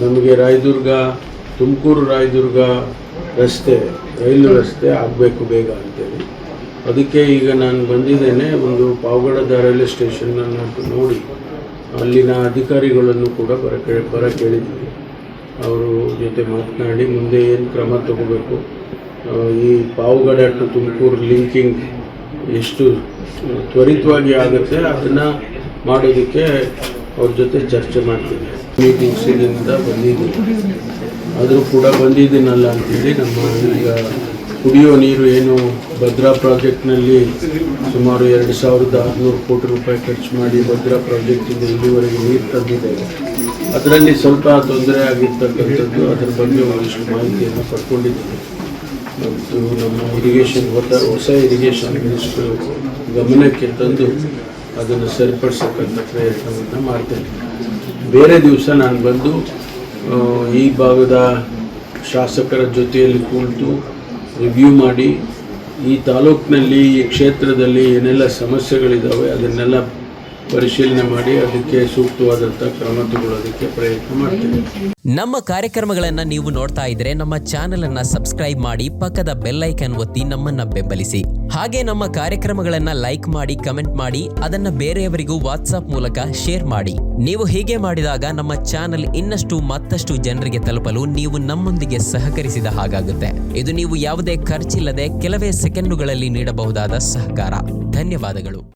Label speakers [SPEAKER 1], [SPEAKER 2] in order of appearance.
[SPEAKER 1] ನಮಗೆ ರಾಯದುರ್ಗ ತುಮಕೂರು ರಾಯದುರ್ಗ ರಸ್ತೆ ರೈಲು ರಸ್ತೆ ಆಗಬೇಕು ಬೇಗ ಅಂತೇಳಿ. ಅದಕ್ಕೆ ಈಗ ನಾನು ಬಂದಿದ್ದೇನೆ. ಒಂದು ಪಾವಗಡದ ರೈಲ್ವೆ ಸ್ಟೇಷನನ್ನು ನೋಡಿ ಅಲ್ಲಿನ ಅಧಿಕಾರಿಗಳನ್ನು ಕೂಡ ಬರ ಕೇಳಿದ್ವಿ. ಅವರು ಜೊತೆ ಮಾತನಾಡಿ ಮುಂದೆ ಏನು ಕ್ರಮ ತಗೋಬೇಕು, ಈ ಪಾವಗಡ ಟು ತುಮಕೂರು ಲಿಂಕಿಂಗ್ ಎಷ್ಟು ತ್ವರಿತವಾಗಿ ಆಗುತ್ತೆ ಅದನ್ನು ಮಾಡೋದಕ್ಕೆ ಅವ್ರ ಜೊತೆ ಚರ್ಚೆ ಮಾಡ್ತೀನಿ. ಮೀಟಿಂಗ್ಸಿನಿಂದ ಬಂದಿದ್ದೀನಿ, ಆದರೂ ಕೂಡ ಬಂದಿದ್ದೀನಲ್ಲ ಅಂತೇಳಿ ನಮ್ಮ ಈಗ ಕುಡಿಯೋ ನೀರು ಏನು ಭದ್ರಾ ಪ್ರಾಜೆಕ್ಟ್ನಲ್ಲಿ ಸುಮಾರು 2600 ಕೋಟಿ ರೂಪಾಯಿ ಖರ್ಚು ಮಾಡಿ ಭದ್ರಾ ಪ್ರಾಜೆಕ್ಟಿಂದ ಇಲ್ಲಿವರೆಗೆ ನೀರು ತಂದಿದ್ದೇವೆ. ಅದರಲ್ಲಿ ಸ್ವಲ್ಪ ತೊಂದರೆ ಆಗಿರ್ತಕ್ಕಂಥದ್ದು, ಅದರ ಬಗ್ಗೆ ಒಂದಿಷ್ಟು ಮಾಹಿತಿಯನ್ನು ಪಡ್ಕೊಂಡಿದ್ದೀನಿ. ಮತ್ತು ನಮ್ಮ ಇರಿಗೇಷನ್ ಹೊಸ ಇರಿಗೇಷನ್ ಮಿನಿಸ್ಟ್ರು ಗಮನಕ್ಕೆ ತಂದು ಅದನ್ನು ಸರಿಪಡಿಸತಕ್ಕಂಥ ಪ್ರಯತ್ನವನ್ನು ಮಾಡ್ತೇನೆ. ಬೇರೆ ದಿವಸ ನಾನು ಬಂದು ಈ ಭಾಗದ ಶಾಸಕರ ಜೊತೆಯಲ್ಲಿ ಕುಳಿತು ರಿವ್ಯೂ ಮಾಡಿ ಈ ತಾಲೂಕಿನಲ್ಲಿ ಈ ಕ್ಷೇತ್ರದಲ್ಲಿ ಏನೆಲ್ಲ ಸಮಸ್ಯೆಗಳಿದ್ದಾವೆ ಅದನ್ನೆಲ್ಲ ಪರಿಶೀಲನೆ ಮಾಡಿ ಅದಕ್ಕೆ ಸೂಕ್ತವಾದಂಥ ಕ್ರಮ ತಗೊಳ್ಳೋದಕ್ಕೆ ಪ್ರಯತ್ನ ಮಾಡ್ತೇನೆ.
[SPEAKER 2] ನಮ್ಮ ಕಾರ್ಯಕ್ರಮಗಳನ್ನು ನೀವು ನೋಡ್ತಾ ಇದ್ರೆ ನಮ್ಮ ಚಾನೆಲ್ ಅನ್ನ ಸಬ್ಸ್ಕ್ರೈಬ್ ಮಾಡಿ, ಪಕ್ಕದ ಬೆಲ್ ಐಕಾನ್ ಒತ್ತಿ ನಮ್ಮನ್ನ ಬೆಂಬಲಿಸಿ. ಹಾಗೆ ನಮ್ಮ ಕಾರ್ಯಕ್ರಮಗಳನ್ನ ಲೈಕ್ ಮಾಡಿ, ಕಮೆಂಟ್ ಮಾಡಿ, ಅದನ್ನ ಬೇರೆಯವರಿಗೂ ವಾಟ್ಸ್ಆಪ್ ಮೂಲಕ ಶೇರ್ ಮಾಡಿ. ನೀವು ಹೀಗೆ ಮಾಡಿದಾಗ ನಮ್ಮ ಚಾನೆಲ್ ಇನ್ನಷ್ಟು ಮತ್ತಷ್ಟು ಜನರಿಗೆ ತಲುಪಲು ನೀವು ನಮ್ಮೊಂದಿಗೆ ಸಹಕರಿಸಿದ ಹಾಗಾಗುತ್ತೆ. ಇದು ನೀವು ಯಾವುದೇ ಖರ್ಚಿಲ್ಲದೆ ಕೆಲವೇ ಸೆಕೆಂಡುಗಳಲ್ಲಿ ನೀಡಬಹುದಾದ ಸಹಕಾರ. ಧನ್ಯವಾದಗಳು.